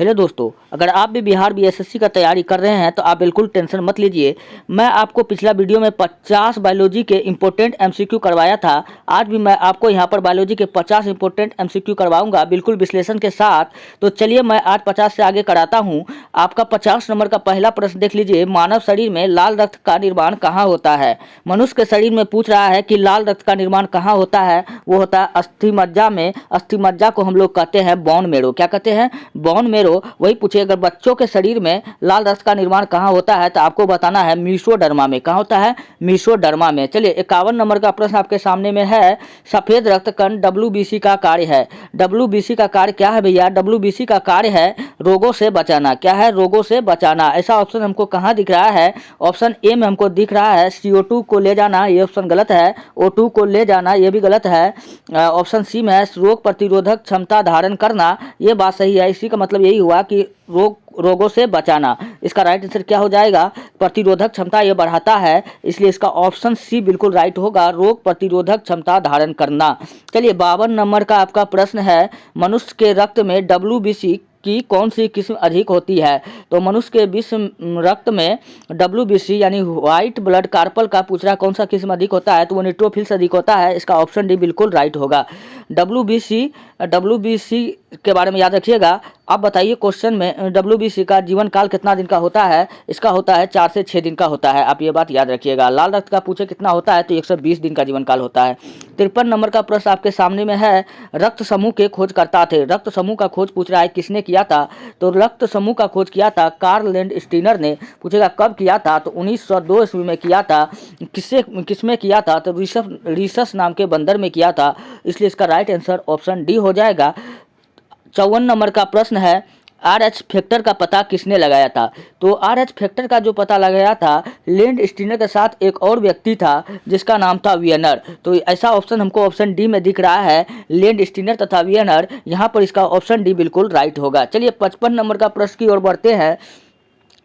Hello दोस्तों, अगर आप भी बिहार बीएसएससी का तैयारी कर रहे हैं तो आप बिल्कुल टेंशन मत लीजिए। मैं आपको पिछला वीडियो में 50 बायोलॉजी के इम्पोर्टेंट एमसीक्यू करवाया था। आज भी मैं आपको यहां पर बायोलॉजी के 50 इम्पोर्टेंट एमसीक्यू करवाऊंगा, बिल्कुल विश्लेषण के साथ। तो चलिए मैं आज 50 से आगे कराता हूं। आपका 50 नंबर का पहला प्रश्न देख लीजिए। मानव शरीर में लाल रक्त का निर्माण कहाँ होता है? मनुष्य के शरीर में पूछ रहा है कि लाल रक्त का निर्माण कहाँ होता है। वो होता है अस्थि मज्जा में। अस्थि मज्जा को हम लोग कहते हैं बोन मैरो। क्या कहते हैं? Bone marrow. वही पूछे अगर बच्चों के शरीर में लाल रक्त का निर्माण कहाँ होता है तो आपको बताना है मीसोडर्मा में। कहाँ होता है? मीसोडर्मा में। चलिए 51 नंबर का प्रश्न आपके सामने में है। सफेद रक्त कण डब्ल्यूबीसी का कार्य है। डब्ल्यूबीसी का कार्य क्या है भैया? डब्ल्यूबीसी का कार्य है रोगों से बचाना। क्या है? रोगों से बचाना। ऐसा ऑप्शन हमको कहाँ दिख रहा है? ऑप्शन ए में हमको दिख रहा है CO2 को ले जाना, ये ऑप्शन गलत है। O2 को ले जाना, ये भी गलत है। ऑप्शन सी में है रोग प्रतिरोधक क्षमता धारण करना, ये बात सही है। इसी का मतलब यही हुआ कि रोगों से बचाना। इसका राइट आंसर क्या हो जाएगा? प्रतिरोधक क्षमता ये बढ़ाता है, इसलिए इसका ऑप्शन सी बिल्कुल राइट होगा, रोग प्रतिरोधक क्षमता धारण करना। चलिए 52 नंबर का आपका प्रश्न है। मनुष्य के रक्त में WBC की कौन सी किस्म अधिक होती है? तो मनुष्य के विश्व रक्त में WBC यानी व्हाइट ब्लड कार्पल का पूछ रहा कौन सा किस्म अधिक होता है, तो वो न्यूट्रोफिल्स अधिक होता है। इसका ऑप्शन डी बिल्कुल राइट होगा। WBC के बारे में याद रखिएगा। आप बताइए क्वेश्चन में WBC का जीवन काल कितना दिन का होता है? इसका होता है 4 से 6 दिन का होता है। आप ये बात याद रखिएगा। लाल रक्त का पूछे कितना होता है तो 120 दिन का जीवन काल होता है। 53 नंबर का प्रश्न आपके सामने में है। रक्त समूह के खोजकर्ता थे। रक्त समूह का खोज पूछ रहा है किसने किया था? तो रक्त समूह का खोज किया था कार्ल लैंडस्टीनर ने। पूछेगा कब किया था? तो 1902 ईस्वी में किया था। किसमें किया था? तो रीसस नाम के बंदर में किया था। इसलिए इसका राइट आंसर ऑप्शन डी हो जाएगा। 54 नंबर का प्रश्न है। RH फैक्टर का पता किसने लगाया था? तो RH फैक्टर का जो पता लगाया था लैंडस्टीनर के साथ एक और व्यक्ति था जिसका नाम था वियनर। तो ऐसा ऑप्शन हमको ऑप्शन डी में दिख रहा है, लैंडस्टीनर तथा वियनर। यहाँ पर इसका ऑप्शन डी बिल्कुल राइट होगा। चलिए 55 नंबर का प्रश्न की ओर बढ़ते हैं।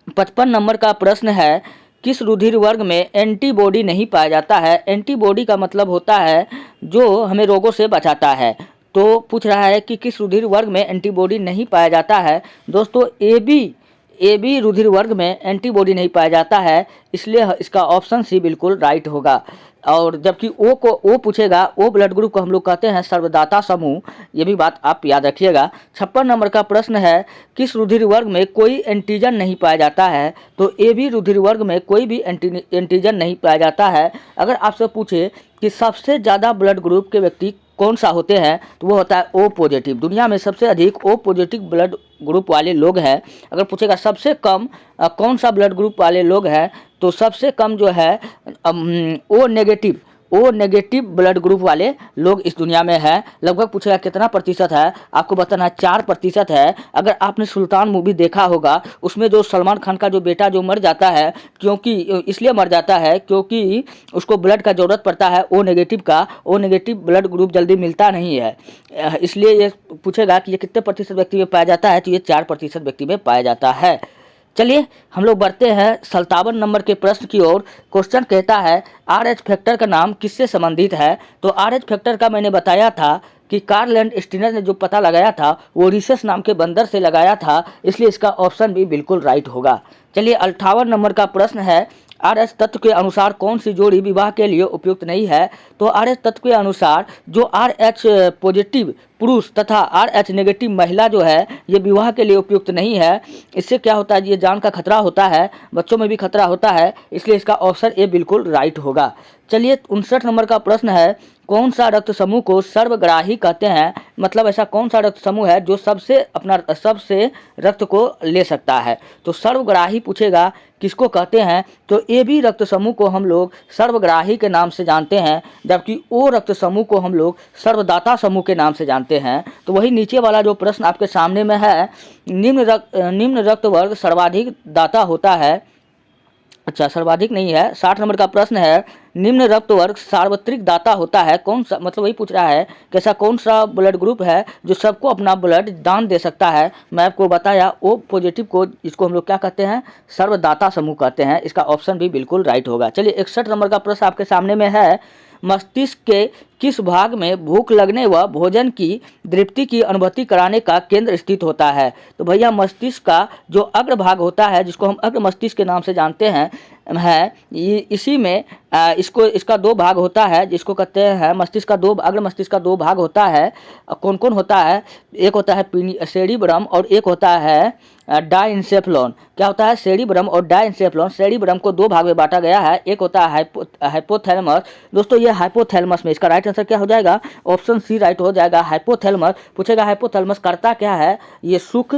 55 नंबर का प्रश्न है। किस रुधिर वर्ग में एंटीबॉडी नहीं पाया जाता है? एंटीबॉडी का मतलब होता है जो हमें रोगों से बचाता है। तो पूछ रहा है कि किस रुधिर वर्ग में एंटीबॉडी नहीं पाया जाता है? दोस्तों AB रुधिर वर्ग में एंटीबॉडी नहीं पाया जाता है, इसलिए इसका ऑप्शन सी बिल्कुल राइट होगा। और जबकि O पूछेगा, O ब्लड ग्रुप को हम लोग कहते हैं सर्वदाता समूह। ये भी बात आप याद रखिएगा। 56 नंबर का प्रश्न है। किस रुधिर वर्ग में कोई एंटीजन नहीं पाया जाता है? तो AB रुधिर वर्ग में कोई भी एंटीजन नहीं पाया जाता है। अगर आपसे पूछे कि सबसे ज़्यादा ब्लड ग्रुप के व्यक्ति कौन सा होते हैं तो वो होता है O पॉजिटिव। दुनिया में सबसे अधिक O पॉजिटिव ब्लड ग्रुप वाले लोग हैं। अगर पूछेगा सबसे कम कौन सा ब्लड ग्रुप वाले लोग हैं, तो सबसे कम जो है O नेगेटिव ब्लड ग्रुप वाले लोग इस दुनिया में है। लगभग पूछेगा कितना प्रतिशत है, आपको बताना है 4% है। अगर आपने सुल्तान मूवी देखा होगा, उसमें जो सलमान खान का जो बेटा जो मर जाता है, क्योंकि इसलिए मर जाता है क्योंकि उसको ब्लड का ज़रूरत पड़ता है O नेगेटिव ब्लड ग्रुप जल्दी मिलता नहीं है। इसलिए ये पूछेगा कि ये कितने प्रतिशत व्यक्ति में पाया जाता है, तो ये 4% व्यक्ति में पाया जाता है। चलिए हम लोग बढ़ते हैं 57 नंबर के प्रश्न की ओर। क्वेश्चन कहता है RH फैक्टर का नाम किससे संबंधित है? तो RH फैक्टर का मैंने बताया था कि कार्ल लैंडस्टीनर ने जो पता लगाया था वो रीसस नाम के बंदर से लगाया था, इसलिए इसका ऑप्शन भी बिल्कुल राइट होगा। चलिए 58 नंबर का प्रश्न है। RH तत्व के अनुसार कौन सी जोड़ी विवाह के लिए उपयुक्त नहीं है? तो RH तत्व के अनुसार जो RH पॉजिटिव पुरुष तथा RH नेगेटिव महिला जो है ये विवाह के लिए उपयुक्त नहीं है। इससे क्या होता है, ये जान का खतरा होता है, बच्चों में भी खतरा होता है, इसलिए इसका ऑप्शन ए बिल्कुल राइट होगा। चलिए 59 नंबर का प्रश्न है। कौन सा रक्त समूह को सर्वग्राही कहते हैं? मतलब ऐसा कौन सा रक्त समूह है जो सबसे रक्त को ले सकता है? तो सर्वग्राही पूछेगा किसको कहते हैं? तो AB रक्त समूह को हम लोग सर्वग्राही के नाम से जानते हैं, जबकि O रक्त समूह को हम लोग सर्वदाता समूह के नाम से जानते हैं। तो वही नीचे वाला जो प्रश्न आपके सामने में है, निम्न रक्त वर्ग सर्वाधिक दाता होता है। अच्छा, सर्वाधिक नहीं है। 60 नंबर का प्रश्न है। निम्न रक्त वर्ग सार्वत्रिक दाता होता है कौन सा, मतलब वही पूछ रहा है कि ऐसा कौन सा ब्लड ग्रुप है जो सबको अपना ब्लड दान दे सकता है। मैं आपको बताया ओ पॉजिटिव को, इसको हम लोग क्या कहते हैं, सर्वदाता समूह कहते हैं। इसका ऑप्शन भी बिल्कुल राइट होगा। चलिए 61 नंबर का प्रश्न आपके सामने में है, मस्तिष्क के किस भाग में भूख लगने व भोजन की तृप्ति की अनुभूति कराने का केंद्र स्थित होता है। तो भैया मस्तिष्क का जो अग्र भाग होता है, जिसको हम अग्र मस्तिष्क के नाम से जानते हैं, इसी में इसका दो भाग होता है, जिसको कहते हैं मस्तिष्क का अग्र मस्तिष्क का दो भाग होता है। कौन कौन होता है, एक होता है सेरिब्रम और एक होता है डाइंसेफ्लॉन। क्या होता है, सेरिब्रम और डाइंसेफ्लॉन। सेरिब्रम को दो भाग में बांटा गया है, एक होता है हाइपोथैलेमस। दोस्तों ये हाइपोथैलेमस में इसका राइट आंसर क्या हो जाएगा, ऑप्शन सी राइट हो जाएगा। हाइपोथैलेमस पूछेगा, हाइपोथैलेमस करता क्या है, ये सुख,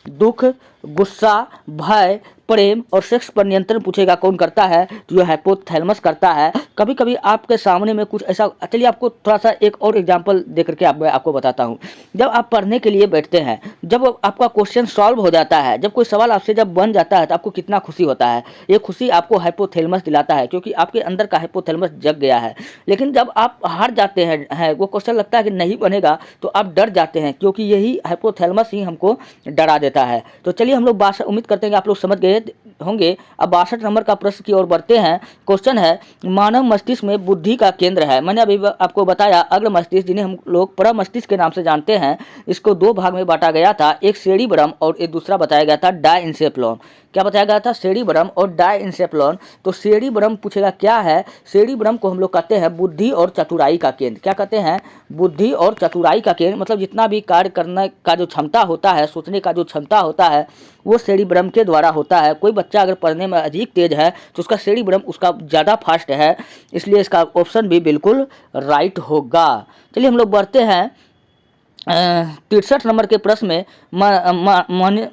दुख, गुस्सा, भय, प्रेम और सेक्स पर नियंत्रण पूछेगा कौन करता है, तो ये हाइपोथैलेमस करता है। कभी कभी आपके सामने में कुछ ऐसा, चलिए आपको थोड़ा सा एक और एग्जांपल दे करके आपको बताता हूँ। जब आप पढ़ने के लिए बैठते हैं, जब आपका क्वेश्चन सॉल्व हो जाता है, जब कोई सवाल आपसे जब बन जाता है, तो आपको कितना खुशी होता है। ये खुशी आपको हाइपोथैलेमस दिलाता है, क्योंकि आपके अंदर का हाइपोथैलेमस जग गया है। लेकिन जब आप हार जाते हैं, वो क्वेश्चन लगता है कि नहीं बनेगा, तो आप डर जाते हैं, क्योंकि यही हाइपोथैलेमस ही हमको डरा देता है। तो चलिए हम लोग उम्मीद करते हैं कि आप लोग समझ गए होंगे। अब 62 नंबर का प्रश्न की ओर बढ़ते हैं। क्वेश्चन है, मानव मस्तिष्क में बुद्धि का केंद्र है। मैंने अभी आपको बताया अग्र मस्तिष्क, जिन्हें हम लोग पर मस्तिष्क के नाम से जानते हैं, इसको दो भाग में बांटा गया था, एक सेरिब्रम और एक दूसरा बताया गया था डाइंसेफ्लॉन। क्या बताया गया था, सेरिब्रम और डाइंसेफ्लॉन। तो सेरिब्रम पूछेगा क्या है, सेरिब्रम को हम लोग कहते हैं बुद्धि और चतुराई का केंद्र। क्या कहते हैं, बुद्धि और चतुराई का केंद्र, मतलब जितना भी कार्य करने का जो क्षमता होता है, सोचने का जो क्षमता होता है, वो सेरिब्रम के द्वारा होता है। कोई बच्चा अगर पढ़ने में अधिक तेज है तो उसका सेरिब्रम उसका ज़्यादा फास्ट है, इसलिए इसका ऑप्शन भी बिल्कुल राइट होगा। चलिए हम लोग बढ़ते हैं 63 नंबर के प्रश्न में,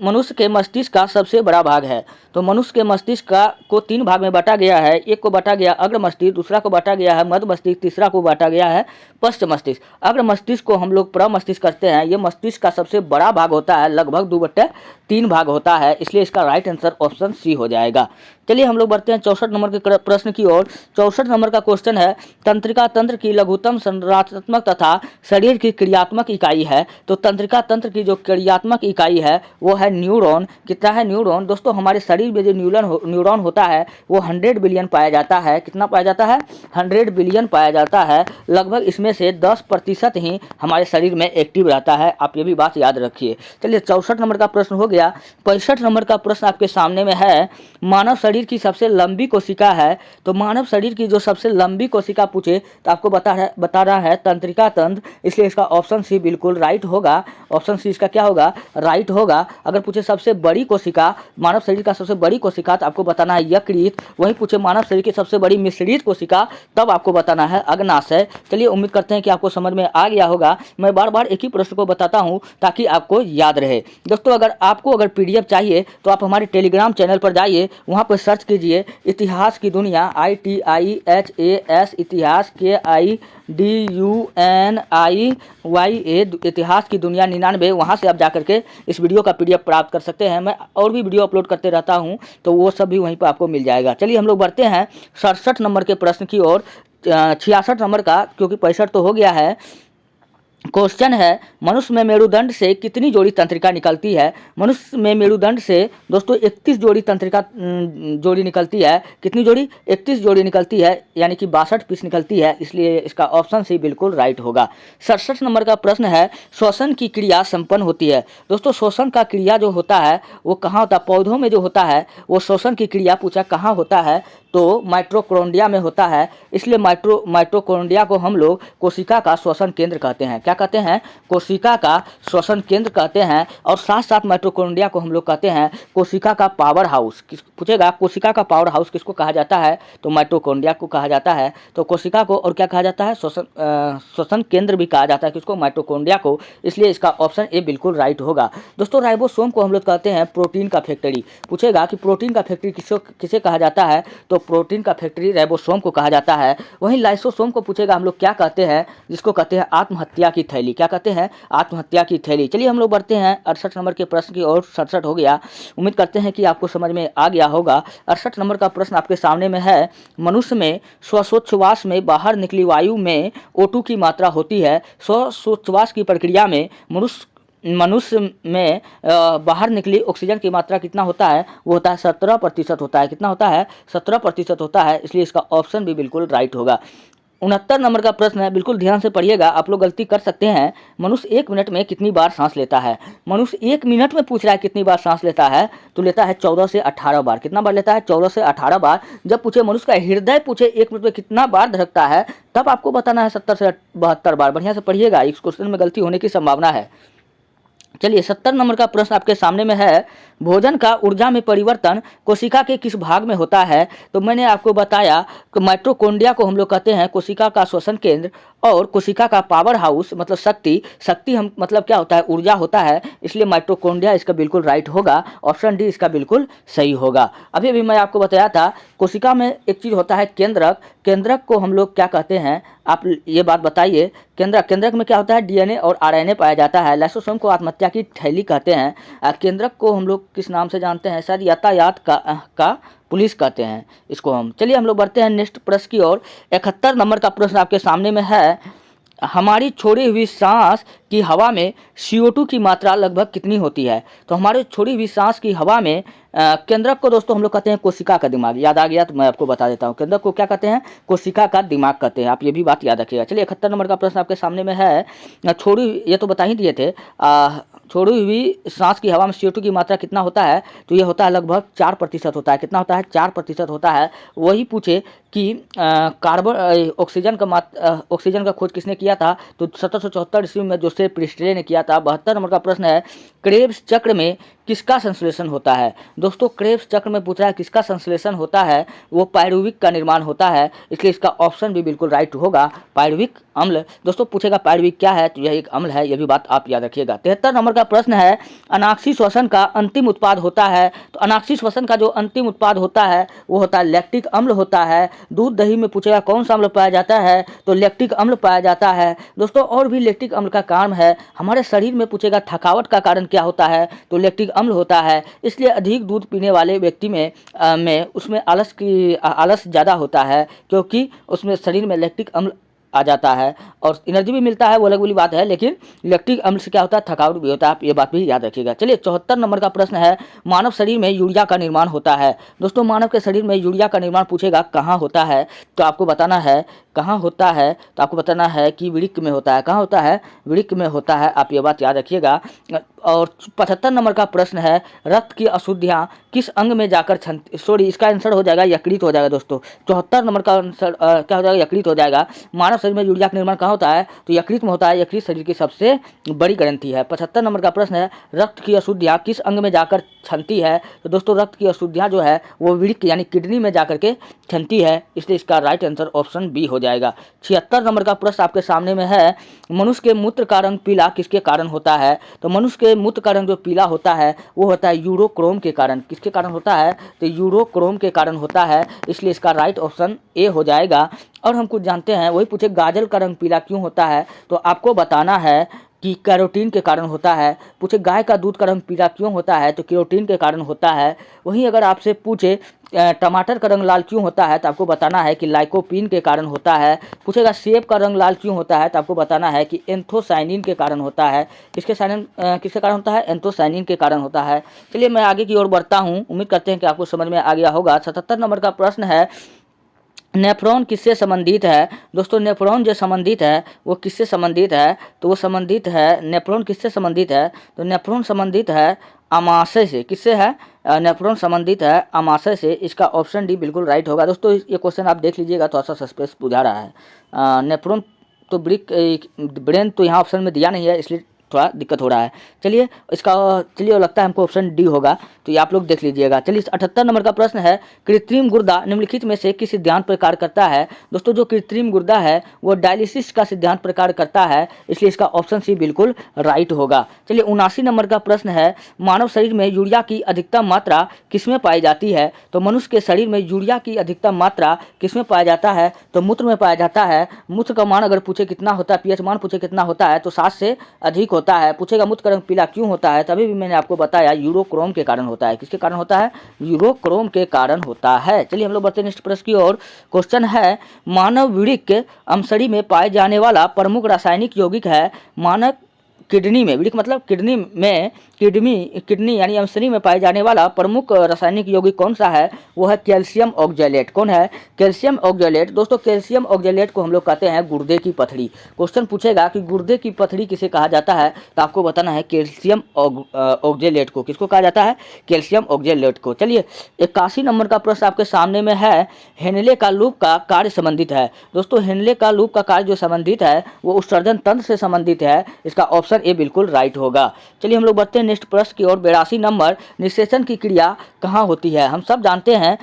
मनुष्य के मस्तिष्क का सबसे बड़ा भाग है। तो मनुष्य के मस्तिष्क को तीन भाग में बांटा गया है, एक को बांटा गया अग्र मस्तिष्क, दूसरा को बांटा गया है मध्य मस्तिष्क, तीसरा को बांटा गया है पश्च मस्तिष्क। अग्र मस्तिष्क को हम लोग प्रमस्तिष्क करते हैं, ये मस्तिष्क का सबसे बड़ा भाग होता है, लगभग 2/3 भाग होता है, इसलिए इसका राइट आंसर ऑप्शन सी हो जाएगा। चलिए हम लोग बढ़ते हैं 64 नंबर के प्रश्न की ओर। 64 नंबर का क्वेश्चन है, तंत्रिका तंत्र की लघुतम संरचनात्मक तथा शरीर की क्रियात्मक इकाई है। तो तंत्रिका तंत्र की जो क्रियात्मक इकाई है वो है न्यूरॉन। कितना है न्यूरॉन, दोस्तों हमारे शरीर में जो न्यूरॉन होता है वो 100 बिलियन पाया जाता है। कितना पाया जाता है, 100 बिलियन पाया जाता है। लगभग इसमें से 10% ही हमारे शरीर में एक्टिव रहता है, आप ये भी बात याद रखिए। चलिए 64 नंबर का प्रश्न हो गया। 65 नंबर का प्रश्न आपके सामने में है, मानव शरीर की सबसे लंबी कोशिका है। तो मानव शरीर की जो सबसे लंबी कोशिका पूछे तो आपको बता रहा है तंत्रिका तंत्र, इसलिए इसका ऑप्शन सी बिल्कुल राइट होगा। ऑप्शन सी इसका क्या होगा, राइट होगा। अगर पूछे सबसे बड़ी कोशिका, मानव शरीर का सबसे बड़ी कोशिका, तो आपको बताना है यकृत। वहीं पूछे मानव शरीर की सबसे बड़ी मिश्रित कोशिका, तब आपको बताना है अग्नाशय। चलिए उम्मीद करते हैं कि आपको समझ में आ गया होगा। मैं बार बार एक ही प्रश्न को बताता हूं ताकि आपको याद रहे। दोस्तों अगर आपको PDF चाहिए तो आप हमारे टेलीग्राम चैनल पर जाइए, वहां पर सर्च कीजिए इतिहास की दुनिया, ITIHAS, इतिहास KIDUNIYA, इतिहास की दुनिया 99। वहां से आप जाकर के इस वीडियो का PDF प्राप्त कर सकते हैं। मैं और भी वीडियो अपलोड करते रहता हूं, तो वो सब भी वहीं पर आपको मिल जाएगा। चलिए हम लोग बढ़ते हैं 67 नंबर के प्रश्न की ओर। 66 नंबर का, क्योंकि 65 तो हो गया है। क्वेश्चन है, मनुष्य में मेरुदंड से कितनी जोड़ी तंत्रिका निकलती है। मनुष्य में मेरुदंड से दोस्तों 31 जोड़ी तंत्रिका जोड़ी निकलती है। कितनी जोड़ी, 31 जोड़ी निकलती है, यानी कि 62 पीस निकलती है, इसलिए इसका ऑप्शन सी बिल्कुल राइट होगा। 67 नंबर का प्रश्न है, श्वसन की क्रिया संपन्न होती है। दोस्तों श्वसन का क्रिया जो होता है वो कहाँ होता है, पौधों में जो होता है वो श्वसन की क्रिया पूछा कहाँ होता है, तो माइटोकॉन्ड्रिया में होता है। इसलिए माइटोकॉन्ड्रिया को हम लोग कोशिका का श्वसन केंद्र कहते हैं। क्या कहते हैं, कोशिका का श्वसन केंद्र कहते हैं। और साथ साथ माइटोकॉन्ड्रिया को हम लोग कहते हैं कोशिका का पावर हाउस। पूछेगा कोशिका का पावर हाउस किसको कहा जाता है, तो माइटोकॉन्ड्रिया को कहा जाता है। तो कोशिका को और क्या कहा जाता है, श्वसन केंद्र भी कहा जाता है, किसको, माइटोकॉन्ड्रिया को। इसलिए इसका ऑप्शन ए बिल्कुल राइट होगा। दोस्तों राइबोसोम को हम लोग कहते हैं प्रोटीन का फैक्ट्री। पूछेगा कि प्रोटीन का फैक्ट्री किसे कहा जाता है, तो तो प्रोटीन का फैक्ट्री राइबोसोम को कहा जाता है। वहीं लाइसोसोम को पूछेगा हम लोग क्या कहते हैं, जिसको कहते हैं आत्महत्या की थैली। क्या कहते हैं? आत्महत्या की थैली। चलिए हम लोग बढ़ते हैं 68 नंबर के प्रश्न की ओर। 67 हो गया। उम्मीद करते हैं कि आपको समझ में आ गया होगा। 68 नंबर का प्रश्न आपके सामने में है, मनुष्य में श्वासोच्छ्वास में बाहर निकली वायु में O2 की मात्रा होती है। श्वासोच्छ्वास की प्रक्रिया में मनुष्य में बाहर निकली ऑक्सीजन की मात्रा कितना होता है? वो होता है 17% होता है। कितना होता है? 17% होता है। इसलिए इसका ऑप्शन भी बिल्कुल राइट होगा। 69 नंबर का प्रश्न है, बिल्कुल ध्यान से पढ़िएगा, आप लोग गलती कर सकते हैं। मनुष्य 1 मिनट में कितनी बार सांस लेता है? मनुष्य 1 मिनट में पूछ रहा है कितनी बार सांस लेता है, तो लेता है 14 से 18 बार। कितना बार लेता है? 14 से 18 बार। जब पूछे मनुष्य का हृदय पूछे 1 मिनट में कितना बार धड़कता है, तब आपको बताना है 70 से 72 बार। बढ़िया से पढ़िएगा, इस क्वेश्चन में गलती होने की संभावना है। चलिए 70 नंबर का प्रश्न आपके सामने में है, भोजन का ऊर्जा में परिवर्तन कोशिका के किस भाग में होता है? तो मैंने आपको बताया कि माइटोकॉन्ड्रिया को हम लोग कहते हैं कोशिका का श्वसन केंद्र, और कोशिका का पावर हाउस मतलब शक्ति हम मतलब क्या होता है? ऊर्जा होता है। इसलिए माइटोकॉन्ड्रिया इसका बिल्कुल राइट होगा। ऑप्शन डी इसका बिल्कुल सही होगा। अभी अभी मैं आपको बताया था कोशिका में एक चीज़ होता है केंद्रक। केंद्रक को हम लोग क्या कहते हैं, आप ये बात बताइए। केंद्रक में क्या होता है? डीएनए और आरएनए पाया जाता है। लाइसोसोम को आत्महत्या की थैली कहते हैं। केंद्रक को हम लोग किस नाम से जानते हैं? शायद यातायात का पुलिस कहते हैं इसको हम। चलिए हम लोग बढ़ते हैं नेक्स्ट प्रश्न की ओर। 71 नंबर का प्रश्न आपके सामने में है, हमारी छोड़ी हुई सांस की हवा में CO2 की मात्रा लगभग कितनी होती है? तो हमारे छोड़ी हुई सांस की हवा में केंद्रक को दोस्तों हम लोग कहते हैं कोशिका का दिमाग। याद आ गया तो मैं आपको बता देता हूँ, केंद्रक को क्या कहते हैं? कोशिका का दिमाग कहते हैं। आप ये भी बात याद रखिएगा। चलिए 71 नंबर का प्रश्न आपके सामने में है, ये तो बता ही दिए थे, छोड़ी हुई सांस की हवा में CO2 की मात्रा कितना होता है? तो ये होता है लगभग 4% होता है। कितना होता है? 4% होता है। वही पूछे कि ऑक्सीजन का खोज किसने किया था? तो 1774 ईस्वी में जोसेफ प्रिस्टले ने किया था। 72 नंबर का प्रश्न है, क्रेब्स चक्र में किसका संश्लेषण होता है? दोस्तों क्रेब्स चक्र में पूछ रहा है किसका संश्लेषण होता है? वो पायरुविक का निर्माण होता है। इसलिए इसका ऑप्शन भी बिल्कुल राइट होगा, पायरुविक अम्ल। दोस्तों पूछेगा पायरुविक क्या है, तो यह एक अम्ल है, यह भी बात आप याद रखिएगा। 73 नंबर का प्रश्न है, अनाक्षी श्वसन का अंतिम उत्पाद होता है। तो अनाक्षी श्वसन का जो अंतिम उत्पाद होता है वो होता है लैक्टिक अम्ल होता है। दूध दही में पूछेगा कौन सा अम्ल पाया जाता है, तो लैक्टिक अम्ल पाया जाता है। दोस्तों और भी लैक्टिक अम्ल का कारण है। हमारे शरीर में पूछेगा थकावट का कारण क्या होता है, तो लैक्टिक अम्ल होता है। इसलिए अधिक दूध पीने वाले व्यक्ति में उसमें आलस ज़्यादा होता है, क्योंकि उसमें शरीर में लैक्टिक अम्ल आ जाता है और एनर्जी भी मिलता है, वो अलग वाली बात है, लेकिन लैक्टिक अम्ल से क्या होता है? थकावट भी होता है। आप ये बात भी याद रखिएगा। चलिए 74 नंबर का प्रश्न है, मानव शरीर में यूरिया का निर्माण होता है। दोस्तों मानव के शरीर में यूरिया का निर्माण पूछेगा कहाँ होता है, तो आपको बताना है कहाँ होता है, तो आपको बताना है कि वृक्क में होता है। कहाँ होता है? वृक्क में होता है। आप ये बात याद रखिएगा। और 75 नंबर का प्रश्न है, रक्त की अशुद्धियाँ किस अंग में जाकर इसका आंसर हो जाएगा यकृत हो जाएगा। दोस्तों 74 नंबर का आंसर क्या हो जाएगा? यकृत हो जाएगा। मानव शरीर में यूरिया का निर्माण कहाँ होता है? तो यकृत में होता है। यकृत शरीर की सबसे बड़ी ग्रंथि है। 75 नंबर का प्रश्न है, रक्त की अशुद्धियाँ किस अंग में जाकर छनती है? तो दोस्तों रक्त की अशुद्धियाँ जो है वो वृक्क यानी किडनी में जाकर के छनती है। इसलिए इसका राइट आंसर ऑप्शन बी हो जाएगा। 76 नंबर का प्रश्न आपके सामने में है, मनुष्य के मूत्र का रंग पीला किसके कारण होता है? तो मनुष्य के मूत्र का रंग जो पीला होता है वो होता है यूरोक्रोम के कारण। किसके कारण होता है? तो यूरोक्रोम के कारण होता है। इसलिए इसका राइट ऑप्शन ए हो जाएगा। और हम कुछ जानते हैं, वही पूछे गाजर का रंग पीला क्यों होता है, तो आपको बताना है कि कैरोटीन के कारण होता है। पूछे गाय का दूध का रंग पीला क्यों होता है, तो कैरोटीन के कारण होता है। वहीं अगर आपसे पूछे टमाटर का रंग लाल क्यों होता है, तो आपको बताना है कि लाइकोपीन के कारण होता है। पूछेगा सेब का रंग लाल क्यों होता है, तो आपको बताना है कि एंथोसाइनिन के कारण होता है। किसके कारण होता है? एंथोसाइनिन के कारण होता है। चलिए मैं आगे की ओर बढ़ता हूँ। उम्मीद करते हैं कि आपको समझ में आ गया होगा। 77 नंबर का प्रश्न है, नेफ्रॉन किससे संबंधित है? दोस्तों नेफ्रॉन जो संबंधित है वो किससे संबंधित है, तो वो संबंधित है, नेफ्रॉन किससे संबंधित है? तो नेफ्रॉन संबंधित है अमाशय से। किससे है? नेफ्रॉन संबंधित है अमाशय से। इसका ऑप्शन डी बिल्कुल राइट होगा। दोस्तों ये क्वेश्चन आप देख लीजिएगा, थोड़ा सा सस्पेंस बुझा रहा है। नेफ्रॉन तो ब्रेन तो यहाँ ऑप्शन में दिया नहीं है, इसलिए थोड़ा दिक्कत हो रहा है। चलिए इसका चलिए लगता है हमको ऑप्शन डी होगा, तो ये आप लोग देख लीजिएगा। चलिए 78 नंबर का प्रश्न है, कृत्रिम गुर्दा निम्नलिखित में से किस सिद्धांत पर कार्य करता है। दोस्तों जो कृत्रिम गुर्दा है वो डायलिसिस का सिद्धांत पर कार्य करता है, इसलिए इसका ऑप्शन सी बिल्कुल राइट होगा। चलिए 79 नंबर का प्रश्न है, मानव शरीर में यूरिया की अधिकतम मात्रा किसमें पाई जाती है। तो मनुष्य के शरीर में यूरिया की अधिकतम मात्रा किसमें पाया जाता है, तो मूत्र में पाया जाता है। मूत्र का मान अगर पूछे कितना होता है, पीएच मान पूछे कितना होता है, तो 7 से अधिक होता है। पूछेगा मूत्र का रंग पीला क्यों होता है, तभी भी मैंने आपको बताया यूरोक्रोम के कारण होता है। किसके कारण होता है, यूरोक्रोम के कारण होता है। चलिए हम लोग बढ़ते हैं नेक्स्ट प्रश्न की ओर। क्वेश्चन है, मानव वृक्क अमसड़ी में पाए जाने वाला प्रमुख रासायनिक यौगिक है। मानव किडनी में, वृक्क मतलब किडनी में, किडनी यानी अमसनी में पाए जाने वाला प्रमुख रासायनिक यौगिक कौन सा है, वो है कैल्शियम ऑक्जेलेट। कौन है, कैल्शियम ऑक्जेलेट। दोस्तों कैल्शियम ऑक्जेलेट को हम लोग कहते हैं गुर्दे की पथरी। क्वेश्चन पूछेगा कि गुर्दे की पथरी किसे कहा जाता है, तो आपको बताना है कैल्शियम ऑक्जेलेट को। किसको कहा जाता है, कैल्शियम ऑक्जेलेट को। चलिए 81 नंबर का प्रश्न आपके सामने में है, हेनले का लूप का कार्य संबंधित है। दोस्तों हेनले का लूप का कार्य जो संबंधित है वो उत्सर्जन तंत्र से संबंधित है, इसका ऑप्शन ए बिल्कुल राइट होगा। चलिए हम लोग बढ़ते हैं नेक्स्ट प्रश्न की ओर। 82 नंबर, निषेचन की क्रिया कहाँ होती है। हम सब जानते हैं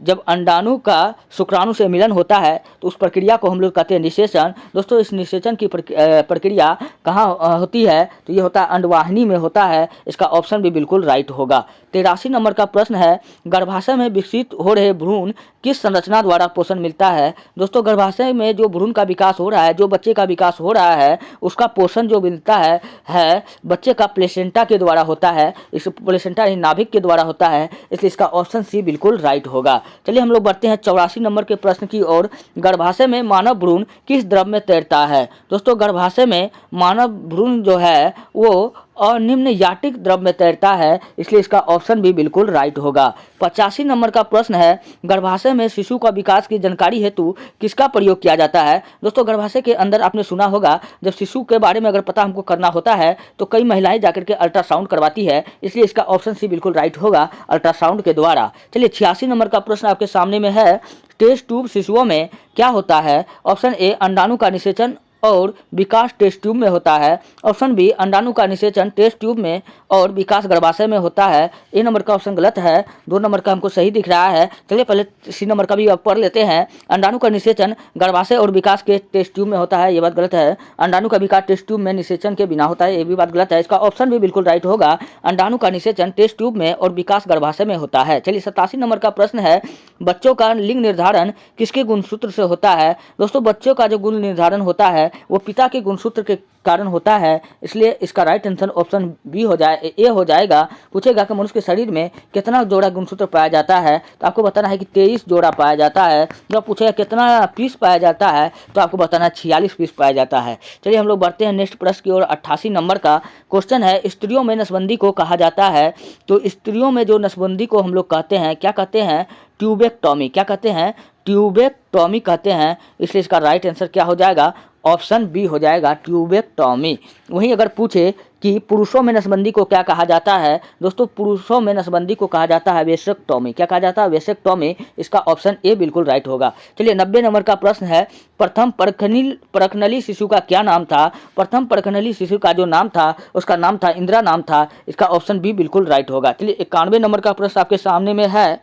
जब अंडाणु का शुक्राणु से मिलन होता है तो उस प्रक्रिया को हम लोग कहते हैं निषेचन। दोस्तों इस निषेचन की प्रक्रिया कहाँ होती है, तो ये होता है अंडवाहिनी में होता है, इसका ऑप्शन भी बिल्कुल राइट होगा। 83 नंबर का प्रश्न है, गर्भाशय में विकसित हो रहे भ्रूण किस संरचना द्वारा पोषण मिलता है। दोस्तों गर्भाशय में जो भ्रूण का विकास हो रहा है, जो बच्चे का विकास हो रहा है, उसका पोषण जो मिलता है बच्चे का प्लेसेंटा के द्वारा होता है। इस प्लेसेंटा नाभिक के द्वारा होता है, इसलिए इसका ऑप्शन सी बिल्कुल राइट होगा। चलिए हम लोग बढ़ते हैं 84 नंबर के प्रश्न की ओर। गर्भाशय में मानव भ्रूण किस द्रव में तैरता है। दोस्तों गर्भाशय में मानव भ्रूण जो है वो अनिम्न याटिक द्रव में तैरता है, इसलिए इसका ऑप्शन भी बिल्कुल राइट होगा। 85 नंबर का प्रश्न है, गर्भाशय में शिशु का विकास की जानकारी हेतु किसका प्रयोग किया जाता है। दोस्तों गर्भाशय के अंदर आपने सुना होगा जब शिशु के बारे में अगर पता हमको करना होता है तो कई महिलाएं जाकर के अल्ट्रासाउंड करवाती है, इसलिए इसका ऑप्शन सी बिल्कुल राइट होगा, अल्ट्रासाउंड के द्वारा। चलिए 86 नंबर का प्रश्न आपके सामने में है, टेस्ट ट्यूब शिशुओं में क्या होता है। ऑप्शन ए अंडाणु का निषेचन और विकास टेस्ट ट्यूब में होता है। ऑप्शन बी अंडाणु का निषेचन टेस्ट ट्यूब में और विकास गर्भाशय में होता है। ए नंबर का ऑप्शन गलत है, 2 नंबर का हमको सही दिख रहा है। चलिए पहले सी नंबर का भी अब पढ़ लेते हैं। अंडाणु का निषेचन गर्भाशय और विकास के टेस्ट ट्यूब में होता है, ये बात गलत है। अंडाणु का विकास टेस्ट ट्यूब में निषेचन के बिना होता है, ये भी बात गलत है। इसका ऑप्शन भी बिल्कुल राइट होगा, अंडाणु का निषेचन टेस्ट ट्यूब में और विकास गर्भाशय में होता है। चलिए 87 नंबर का प्रश्न है, बच्चों का लिंग निर्धारण किसके गुणसूत्र से होता है। दोस्तों बच्चों का जो गुण निर्धारण होता है वो पिता के गुणसूत्र के कारण होता है, इसलिए इसका राइट आंसर ऑप्शन बी हो जाए, ए हो जाएगा। पूछेगा कि मनुष्य के शरीर में कितना जोड़ा गुणसूत्र पाया जाता है, तो आपको बताना है कि 23 जोड़ा पाया जाता है। जब पूछेगा कितना पीस पाया जाता है, तो आपको बताना है 46 पीस पाया जाता है। चलिए हम लोग बढ़ते हैं नेक्स्ट प्रश्न की ओर। 88 नंबर का क्वेश्चन है, स्त्रियों में नसबंदी को कहा जाता है। तो स्त्रियों में जो नसबंदी को हम लोग कहते हैं, क्या कहते हैं, ट्यूबेक्टॉमी। क्या कहते हैं, ट्यूबेक्टॉमी कहते हैं, इसलिए इसका राइट आंसर क्या हो जाएगा, ऑप्शन बी हो जाएगा, ट्यूबेक्टॉमी। वहीं अगर पूछे कि पुरुषों में नसबंदी को क्या कहा जाता है, दोस्तों पुरुषों में नसबंदी को कहा जाता है वेसेक्टॉमी। क्या कहा जाता है, वेसेक्टॉमी, इसका ऑप्शन ए बिल्कुल राइट होगा। चलिए 90 नंबर का प्रश्न है, प्रथम परखनली शिशु का क्या नाम था। प्रथम परखनली शिशु का जो नाम था उसका नाम था इंदिरा नाम था, इसका ऑप्शन बी बिल्कुल राइट होगा। चलिए 91 नंबर का प्रश्न आपके सामने में है,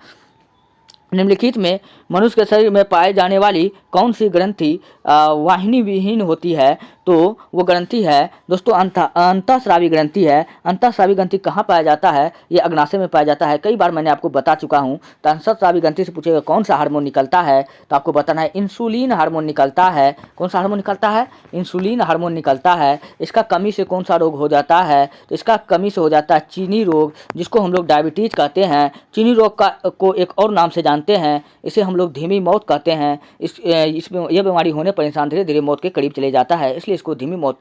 निम्नलिखित में मनुष्य के शरीर में पाए जाने वाली कौन सी ग्रंथि वाहिनी विहीन होती है। तो वो ग्रंथि है दोस्तों अंतःस्रावी ग्रंथि है। अंतःस्रावी ग्रंथि कहाँ पाया जाता है, ये अग्नाशय में पाया जाता है। कई बार मैंने आपको बता चुका हूँ। तो अंतःस्रावी ग्रंथि से पूछेगा कौन सा हार्मोन निकलता है, तो आपको बताना है इंसुलिन हार्मोन निकलता है। कौन सा हार्मोन निकलता है, इंसुलिन हार्मोन निकलता है। इसका कमी से कौन सा रोग हो जाता है, तो इसका कमी से हो जाता है चीनी रोग, जिसको हम लोग डायबिटीज कहते हैं। चीनी रोग को एक और नाम से जानते हैं, इसे हम लोग धीमी मौत कहते हैं। इसमें यह बीमारी होने पर इंसान धीरे धीरे मौत के करीब चले जाता है, इसलिए इसको धीमी मौत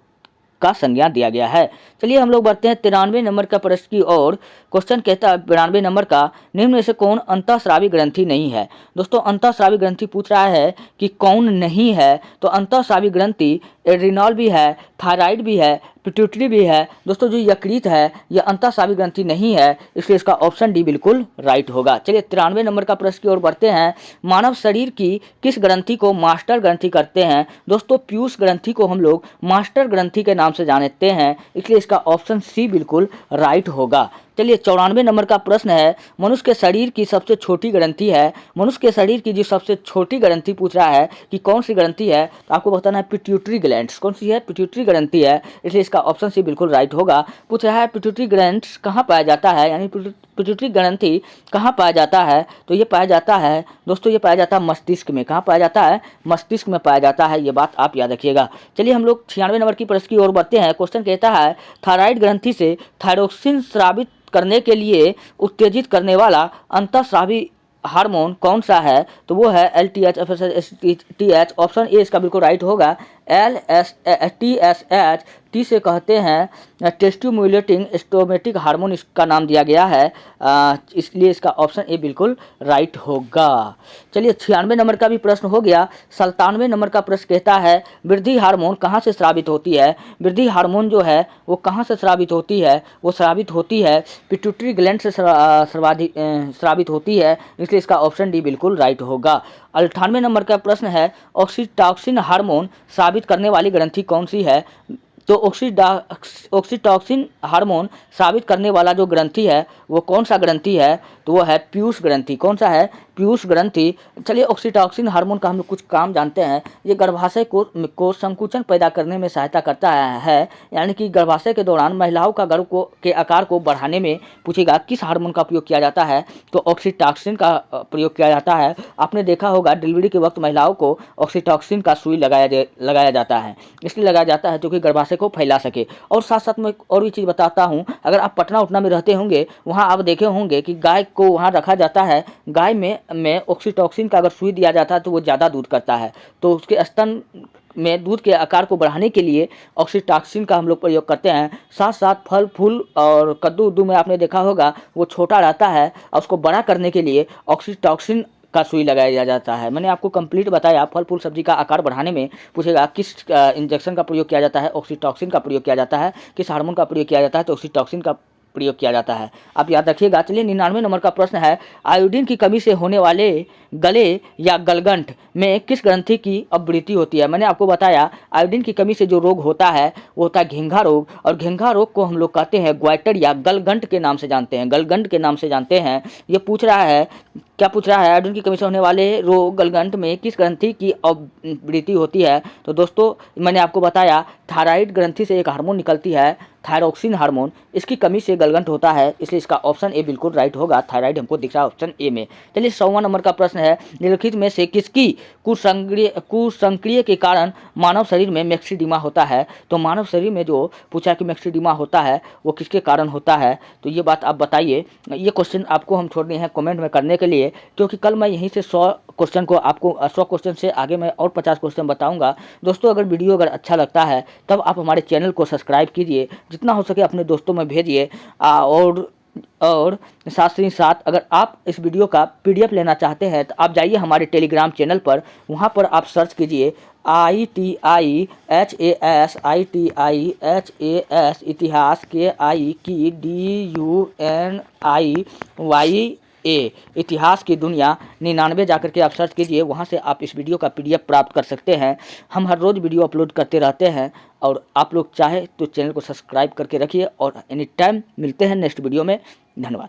का संज्ञा दिया गया है। चलिए हम लोग बढ़ते हैं 93 नंबर का प्रश्न की ओर। क्वेश्चन कहता है 92 नंबर का, निम्न में से कौन अंतःस्रावी ग्रंथि नहीं है। दोस्तों अंतःस्रावी ग्रंथि पूछ रहा है कि कौन नहीं है, तो अंतःस्रावी ग्रंथि एड्रिनॉल भी है, थायराइड भी है, पिट्यूटरी भी है दोस्तों। जो यकृत है यह अंतःस्रावी ग्रंथि नहीं है, इसलिए इसका ऑप्शन डी बिल्कुल राइट होगा। चलिए 93 नंबर का प्रश्न की ओर बढ़ते हैं। मानव शरीर की किस ग्रंथि को मास्टर ग्रंथि करते हैं? दोस्तों पीयूष ग्रंथि को हम लोग मास्टर ग्रंथि के नाम से जानते हैं, इसलिए इसका ऑप्शन सी बिल्कुल राइट होगा। चलिए 94 नंबर का प्रश्न है, मनुष्य के शरीर की सबसे छोटी ग्रंथि है। मनुष्य के शरीर की जो सबसे छोटी ग्रंथि पूछ रहा है कि कौन सी ग्रंथि है, तो आपको बताना है पिट्यूटरी ग्लैंड्स। कौन सी है? पिट्यूटरी ग्रंथि है, इसलिए इसका ऑप्शन सी बिल्कुल राइट होगा। पूछ रहा है पिट्यूटरी ग्लैंड्स कहाँ पाया जाता है, यानी पिट्यूटरी ग्रंथि कहाँ पाया जाता है? तो ये पाया जाता है दोस्तों, ये पाया जाता है मस्तिष्क में। कहाँ पाया जाता है? मस्तिष्क में पाया जाता है, ये बात आप याद रखिएगा। चलिए हम लोग 96 नंबर की प्रश्न की ओर बढ़ते हैं। क्वेश्चन कहता है थायराइड ग्रंथि से थायरोक्सिन स्रावित करने के लिए उत्तेजित करने वाला अंतःस्रावी हार्मोन कौन सा है? तो वो है LTH FSH। ऑप्शन ए इसका बिल्कुल राइट होगा। TSH टी से कहते हैं टेस्टिमुलेटिंग स्टोमेटिक हार्मोन, इसका नाम दिया गया है, इसलिए इसका ऑप्शन ए बिल्कुल राइट होगा। चलिए 96 नंबर का भी प्रश्न हो गया। 97 नंबर का प्रश्न कहता है वृद्धि हार्मोन कहाँ से स्रावित होती है? वृद्धि हार्मोन जो है वो कहाँ से स्रावित होती है? वो स्रावित होती है पिट्यूटरी ग्लैंड से स्रावित होती है, इसलिए इसका ऑप्शन डी बिल्कुल राइट होगा। 98 नंबर का प्रश्न है ऑक्सीटॉक्सिन हार्मोन स्रावित करने वाली ग्रंथि कौन सी है? तो ऑक्सीटॉक्सिन हार्मोन स्रावित करने वाला जो ग्रंथि है वो कौन सा ग्रंथि है? तो वो है पीयूष ग्रंथि। कौन सा है? पीयूष ग्रंथि। चलिए ऑक्सीटॉक्सिन हार्मोन का हम लोग कुछ काम जानते हैं। ये गर्भाशय को संकुचन पैदा करने में सहायता करता है, यानी कि गर्भाशय के दौरान महिलाओं का गर्भ के आकार को बढ़ाने में पूछेगा किस हार्मोन का प्रयोग किया जाता है, तो ऑक्सीटॉक्सिन का प्रयोग किया जाता है। आपने देखा होगा डिलीवरी के वक्त महिलाओं को ऑक्सीटॉक्सिन का सुई लगाया जाता है, इसलिए लगाया जाता है क्योंकि गर्भाशय को फैला सके। और साथ साथ में और भी चीज़ बताता हूँ, अगर आप पटना उटना में रहते होंगे वहाँ आप देखे होंगे कि गाय को वहाँ रखा जाता है। गाय में ऑक्सीटॉक्सिन का अगर सुई दिया जाता है तो वो ज़्यादा दूध करता है, तो उसके स्तन में दूध के आकार को बढ़ाने के लिए ऑक्सीटॉक्सिन का हम लोग प्रयोग करते हैं। साथ साथ फल फूल और कद्दू उद्दू में आपने देखा होगा वो छोटा रहता है और उसको बड़ा करने के लिए ऑक्सीटॉक्सिन का सुई लगाया जाता है। मैंने आपको कंप्लीट बताया। फल फूल सब्जी का आकार बढ़ाने में पूछेगा किस इंजेक्शन का प्रयोग किया जाता है, ऑक्सीटॉक्सिन का प्रयोग किया जाता है। किस हार्मोन का प्रयोग किया जाता है, तो ऑक्सीटॉक्सिन का प्रयोग किया जाता है, आप याद रखिएगा। चलिए 99 नंबर का प्रश्न है आयोडीन की कमी से होने वाले गले या गलगंठ में किस ग्रंथि की अवृत्ति होती है? मैंने आपको बताया आयोडीन की कमी से जो रोग होता है वो होता है घेंघा रोग, और घेंघा रोग को हम लोग कहते हैं ग्वाइटर या गलगंठ के नाम से जानते हैं। गलगंठ के नाम से जानते हैं। ये पूछ रहा है, क्या पूछ रहा है? आयोडीन की कमी से होने वाले रोग गलगंठ में किस ग्रंथि की अवृत्ति होती है? तो दोस्तों मैंने आपको बताया थायराइड ग्रंथि से एक हार्मोन निकलती है थायरोक्सिन हार्मोन, इसकी कमी से गलगंठ होता है, इसलिए इसका ऑप्शन ए बिल्कुल राइट होगा। थायराइड हमको दिख रहा है ऑप्शन ए में। चलिए 100वां नंबर का प्रश्न है निम्नलिखित में से किसकी कुसंक्रिय के कारण मानव शरीर में मैक्सिडिमा होता है? तो मानव शरीर में जो पूछा कि मैक्सिडिमा होता है वो किसके कारण होता है, तो ये बात आप बताइए। ये क्वेश्चन आपको हम छोड़ने हैं कमेंट में करने के लिए, क्योंकि कल मैं यहीं से 100 क्वेश्चन को आपको 100 क्वेश्चन से आगे मैं और 50 क्वेश्चन बताऊंगा। दोस्तों अगर वीडियो अगर अच्छा लगता है तब आप हमारे चैनल को सब्सक्राइब कीजिए, जितना हो सके अपने दोस्तों में भेजिए। और साथ ही साथ अगर आप इस वीडियो का PDF लेना चाहते हैं तो आप जाइए हमारे टेलीग्राम चैनल पर, वहाँ पर आप सर्च कीजिए ITIHAS इतिहास KIKDUNIYA इतिहास की दुनिया 99 जाकर के आप सर्च कीजिए, वहाँ से आप इस वीडियो का PDF प्राप्त कर सकते हैं। हम हर रोज़ वीडियो अपलोड करते रहते हैं, और आप लोग चाहे तो चैनल को सब्सक्राइब करके रखिए, और एनी टाइम मिलते हैं नेक्स्ट वीडियो में। धन्यवाद।